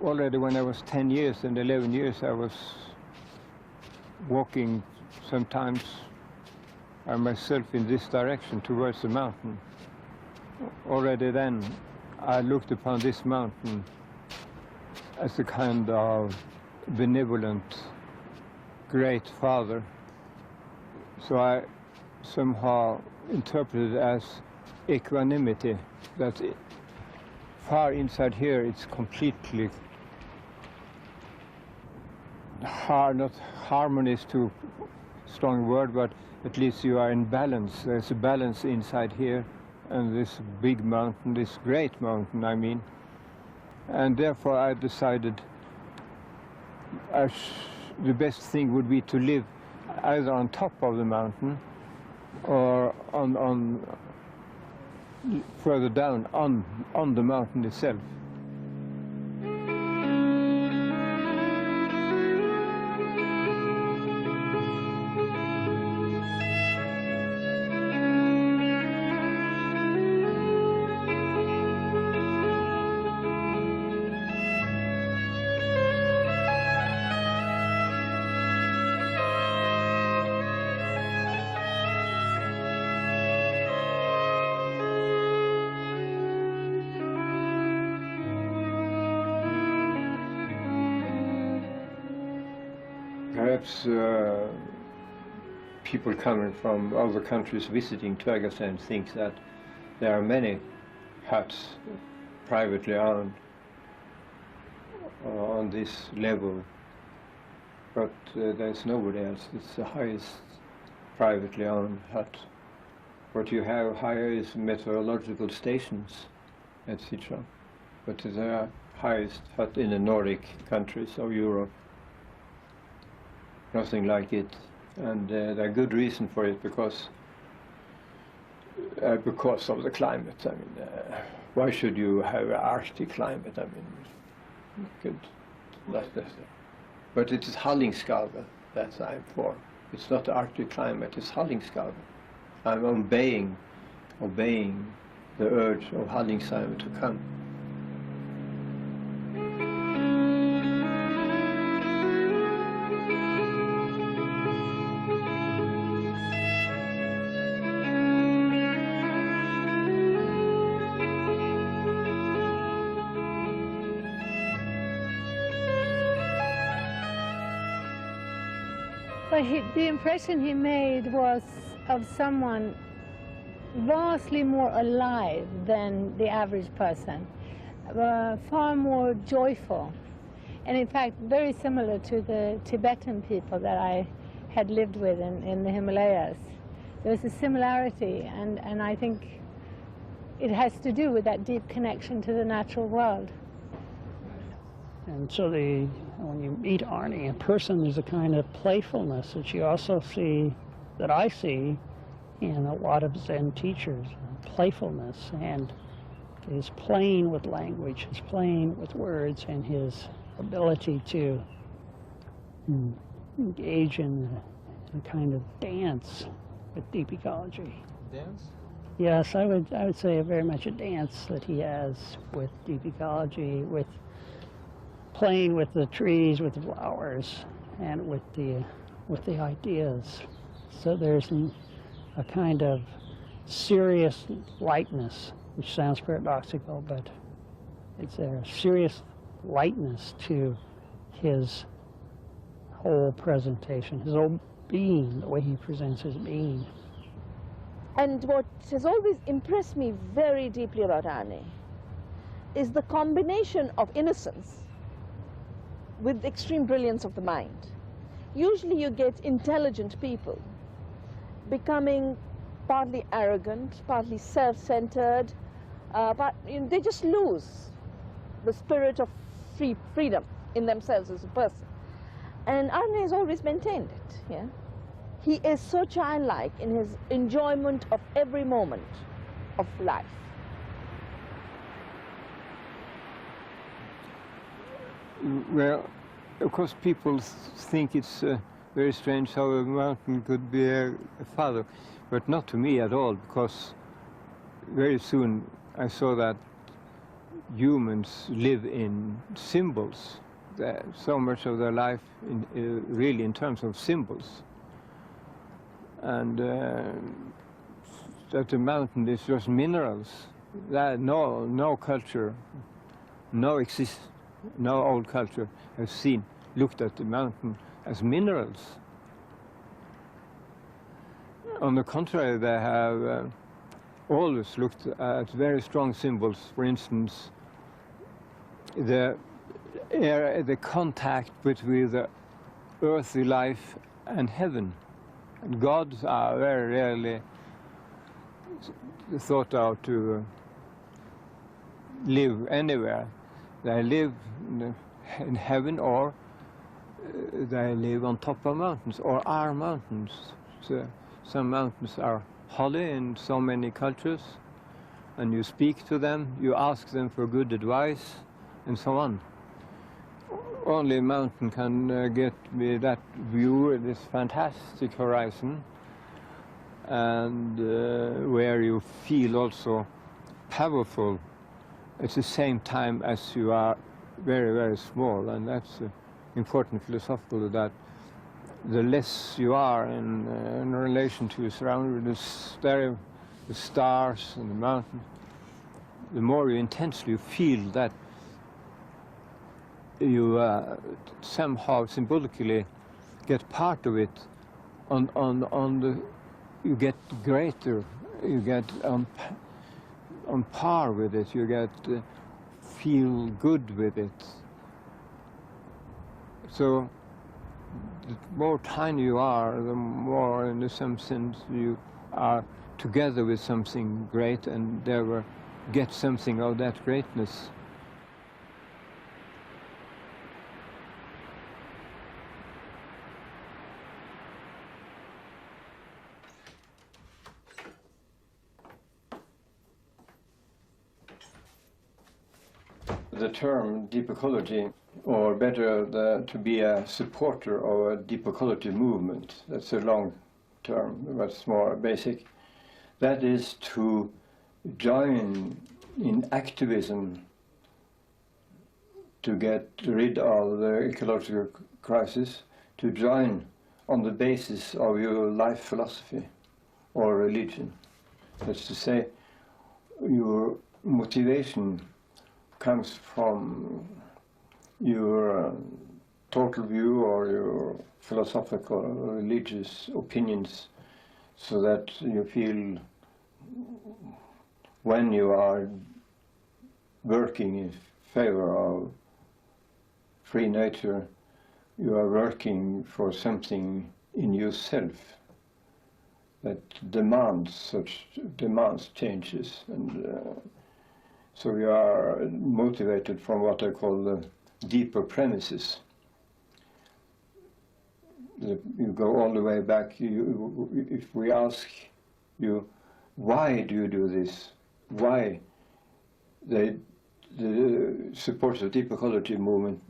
already when I was 10 years and 11 years, I was walking sometimes by myself in this direction towards the mountain. Already then, I looked upon this mountain as a kind of benevolent, great father. So I somehow interpreted it as equanimity, that far inside here it's completely not harmony is too strong word, but at least you are in balance. There's a balance inside here, and this big mountain, this great mountain, I mean. And therefore I decided the best thing would be to live either on top of the mountain or on further down on the mountain itself. Perhaps people coming from other countries visiting Tvergastrand think that there are many huts privately owned on this level, but there's nobody else. It's the highest privately owned hut. What you have higher is meteorological stations, etc. But the highest hut in the Nordic countries of Europe. Nothing like it, and there are good reason for it because of the climate. I mean, why should you have an Arctic climate? I mean, but it is Hallingskarvet that I'm for. It's not the Arctic climate, it's Hallingskarvet. I'm obeying the urge of Hallingskarvet to come. But the impression he made was of someone vastly more alive than the average person, far more joyful, and in fact very similar to the Tibetan people that I had lived with in the Himalayas. There's a similarity, and I think it has to do with that deep connection to the natural world. And so when you meet Arne in person, there's a kind of playfulness that you also see, that I see in a lot of Zen teachers, playfulness, and his playing with language, his playing with words, and his ability to engage in a kind of dance with deep ecology. Dance? Yes, I would say very much a dance that he has with deep ecology, with playing with the trees, with the flowers, and with the ideas. So there's a kind of serious lightness, which sounds paradoxical, but it's a serious lightness to his whole presentation, his whole being, the way he presents his being. And what has always impressed me very deeply about Arne is the combination of innocence with extreme brilliance of the mind. Usually you get intelligent people becoming partly arrogant, partly self-centered, but they just lose the spirit of freedom in themselves as a person. And Arne has always maintained it. Yeah? He is so childlike in his enjoyment of every moment of life. Well, of course, people think it's very strange how a mountain could be a father, but not to me at all, because very soon I saw that humans live in symbols. So much of their life really in terms of symbols. And that the mountain is just minerals. That no culture, no old culture has looked at the mountain as minerals. On the contrary, they have always looked at very strong symbols. For instance, the contact between the earthly life and heaven. And gods are very rarely thought of to live anywhere. They live in heaven, or they live on top of mountains, or are mountains. So some mountains are holy in so many cultures, and you speak to them, you ask them for good advice, and so on. Only a mountain can get me that view, this fantastic horizon, and where you feel also powerful at the same time as you are very, very small. And that's important philosophical, that the less you are in relation to your surroundings, the stars and the mountain, the more you intensely feel that you somehow symbolically get part of it. You get greater, you get on par with it, you get feel good with it. So the more tiny you are, the more, in some sense, you are together with something great, and therefore get something of that greatness. The term deep ecology, or better, to be a supporter of a deep ecology movement, that's a long term, but it's more basic. That is to join in activism to get rid of the ecological crisis, to join on the basis of your life philosophy or religion. That's to say, your motivation comes from your total view or your philosophical or religious opinions, so that you feel when you are working in favor of free nature, you are working for something in yourself that demands changes, and so you are motivated from what I call the deeper premises. You go all the way back. If we ask you, why do you do this? Why? The supporters of deep ecology movement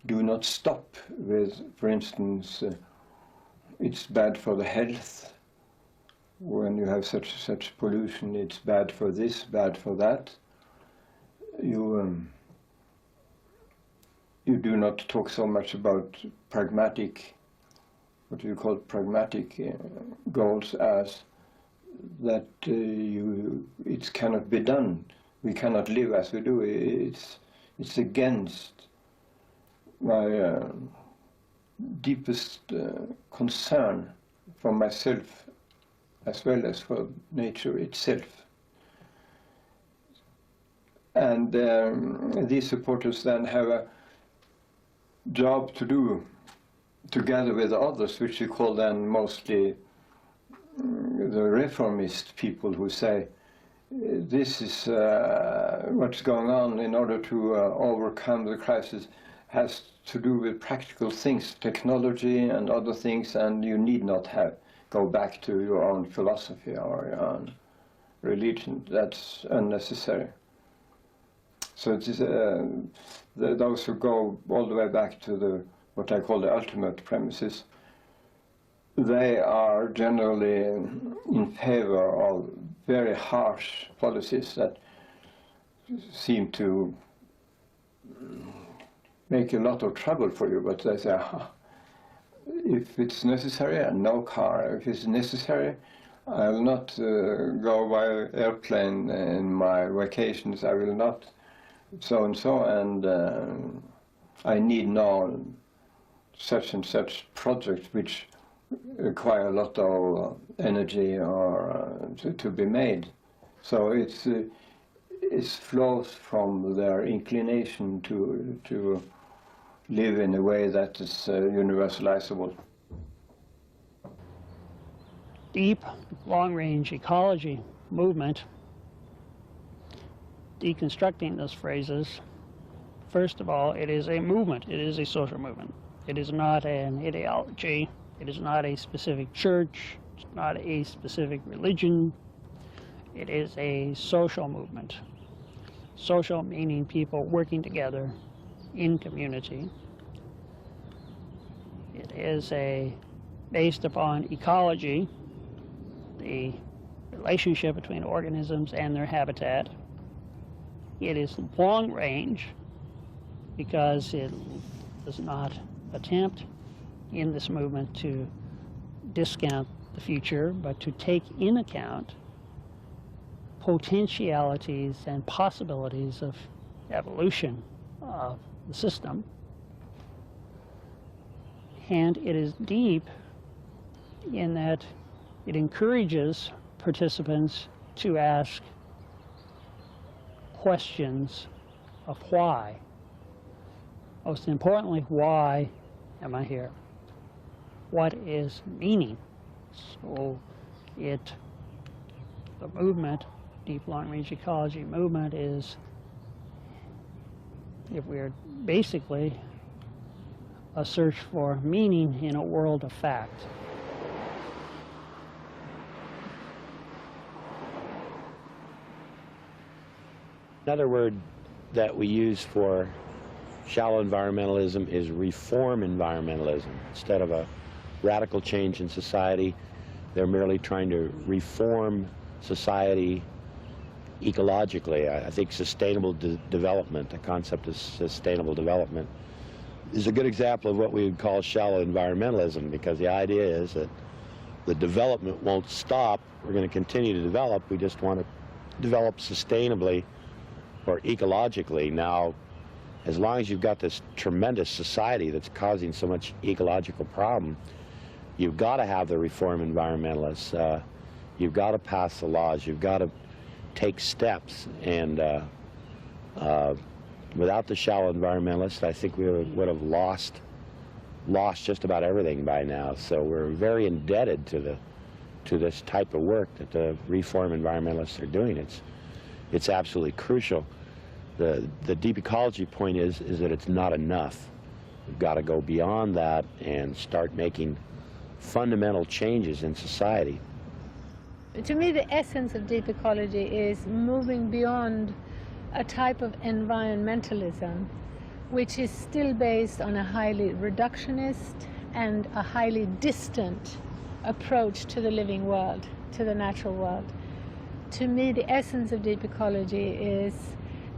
do not stop with, for instance, it's bad for the health. When you have such pollution, it's bad for this, bad for that. You do not talk so much about pragmatic, what you call pragmatic goals, as that it cannot be done. We cannot live as we do. It's against my deepest concern for myself, as well as for nature itself. And these supporters then have a job to do together with others, which we call then mostly the reformist people, who say this is what's going on in order to overcome the crisis has to do with practical things, technology and other things, and you need not go back to your own philosophy or your own religion. That's unnecessary. So it is those who go all the way back to what I call the ultimate premises, they are generally in favor of very harsh policies that seem to make a lot of trouble for you, but they say, if it's necessary, and no car. If it's necessary, I'll not go by airplane in my vacations. I will not so and so, and I need now such and such project which require a lot of energy or to be made. So it flows from their inclination to live in a way that is universalizable. Deep, long-range ecology movement, deconstructing those phrases, first of all, it is a movement. It is a social movement. It is not an ideology. It is not a specific church. It's not a specific religion. It is a social movement. Social meaning people working together in community. It is based upon ecology, the relationship between organisms and their habitat. It is long range because it does not attempt in this movement to discount the future, but to take in account potentialities and possibilities of evolution of the system. And it is deep in that it encourages participants to ask questions of why. Most importantly, why am I here? What is meaning? So the movement, deep long-range ecology movement, is, if we're basically a search for meaning in a world of fact. Another word that we use for shallow environmentalism is reform environmentalism. Instead of a radical change in society, they're merely trying to reform society ecologically. I think sustainable development, the concept of sustainable development, is a good example of what we would call shallow environmentalism, because the idea is that the development won't stop. We're going to continue to develop. We just want to develop sustainably or ecologically. Now, as long as you've got this tremendous society that's causing so much ecological problem, you've got to have the reform environmentalists. You've got to pass the laws. You've got to take steps. And without the shallow environmentalists, I think we would have lost just about everything by now. So we're very indebted to this type of work that the reform environmentalists are doing. It's absolutely crucial. The deep ecology point is that it's not enough. We've got to go beyond that and start making fundamental changes in society. To me, the essence of deep ecology is moving beyond a type of environmentalism which is still based on a highly reductionist and a highly distant approach to the living world, to the natural world. To me, the essence of deep ecology is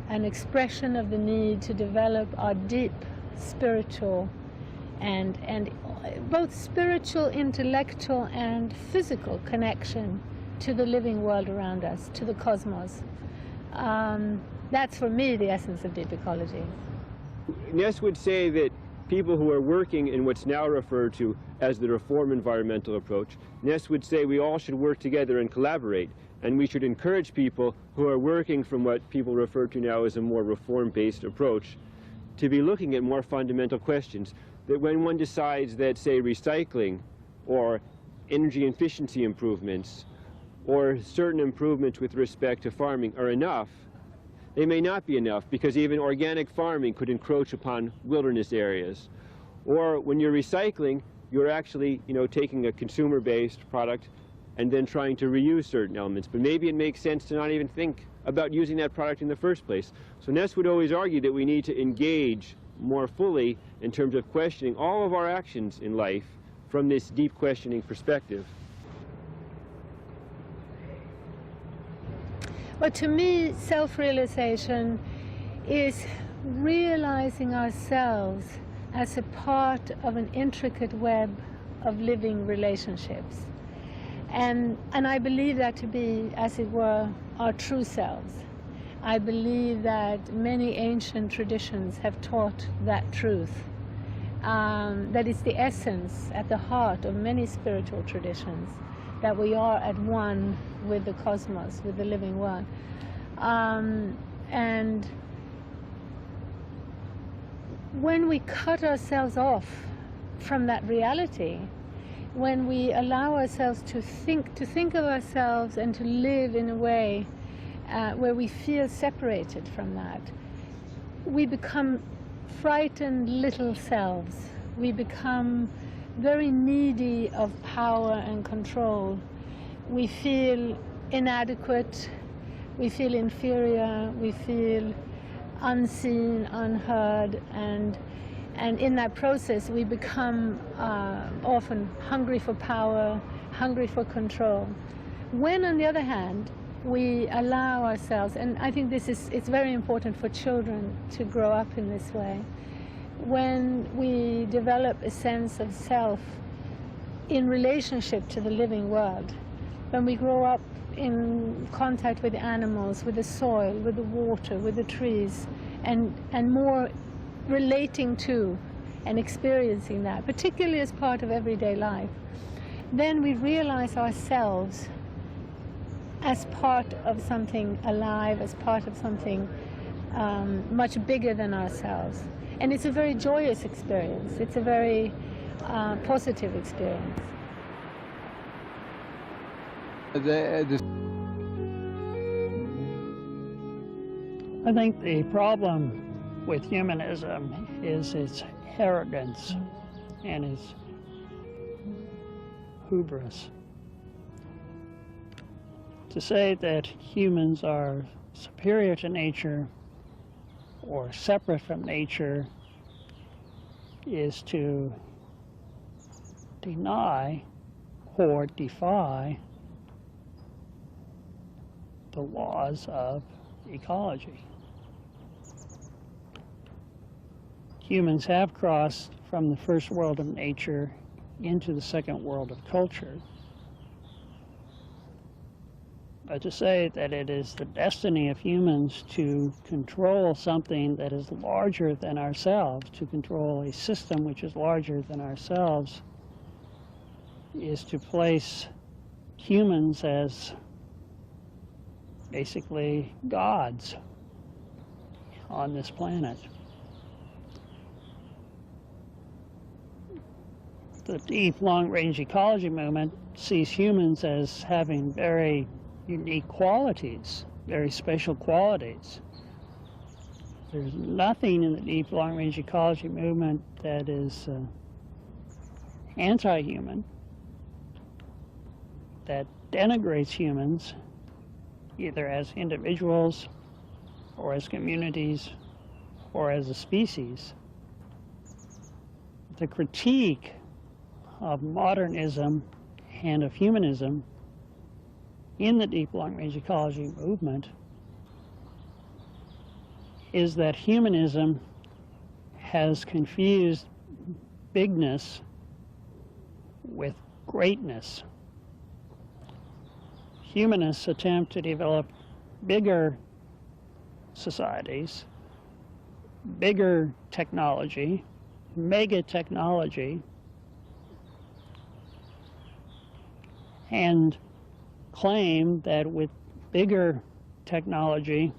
an expression of the need to develop our deep spiritual and both spiritual, intellectual, and physical connection to the living world around us, to the cosmos. That's, for me, the essence of deep ecology. Naess would say that people who are working in what's now referred to as the reform environmental approach, Naess would say we all should work together and collaborate, and we should encourage people who are working from what people refer to now as a more reform-based approach to be looking at more fundamental questions. That when one decides that, say, recycling or energy efficiency improvements or certain improvements with respect to farming are enough, they may not be enough, because even organic farming could encroach upon wilderness areas. Or when you're recycling, you're actually, taking a consumer-based product and then trying to reuse certain elements. But maybe it makes sense to not even think about using that product in the first place. So Naess would always argue that we need to engage more fully in terms of questioning all of our actions in life from this deep questioning perspective. But to me, self-realization is realizing ourselves as a part of an intricate web of living relationships. And I believe that to be, as it were, our true selves. I believe that many ancient traditions have taught that truth. That is the essence at the heart of many spiritual traditions, that we are at one with the cosmos, with the living world. And when we cut ourselves off from that reality, when we allow ourselves to think of ourselves and to live in a way where we feel separated from that, we become frightened little selves. We become very needy of power and control. We feel inadequate, we feel inferior, we feel unseen, unheard, and in that process we become often hungry for power, hungry for control. When, on the other hand, we allow ourselves, and I think it's very important for children to grow up in this way, when we develop a sense of self in relationship to the living world, when we grow up in contact with the animals, with the soil, with the water, with the trees, and more relating to and experiencing that, particularly as part of everyday life, then we realize ourselves as part of something alive, as part of something much bigger than ourselves. And it's a very joyous experience. It's a very positive experience. I think the problem with humanism is its arrogance and its hubris. To say that humans are superior to nature or separate from nature is to deny or defy the laws of ecology. Humans have crossed from the first world of nature into the second world of culture. But to say that it is the destiny of humans to control something that is larger than ourselves, to control a system which is larger than ourselves, is to place humans as basically gods on this planet. The deep long-range ecology movement sees humans as having very unique qualities, very special qualities. There's nothing in the deep long-range ecology movement that is anti-human, that denigrates humans either as individuals or as communities or as a species. The critique of modernism and of humanism in the deep long-range ecology movement is that humanism has confused bigness with greatness. Humanists attempt to develop bigger societies, bigger technology, mega technology, and claim that with bigger technology,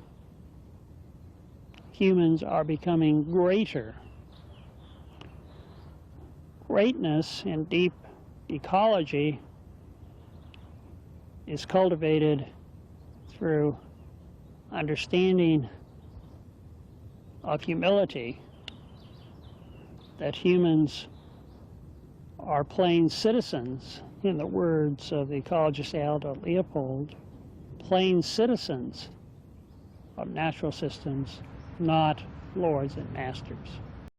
humans are becoming greater. Greatness in deep ecology is cultivated through understanding of humility, that humans are plain citizens, in the words of the ecologist Aldo Leopold, plain citizens of natural systems, not lords and masters.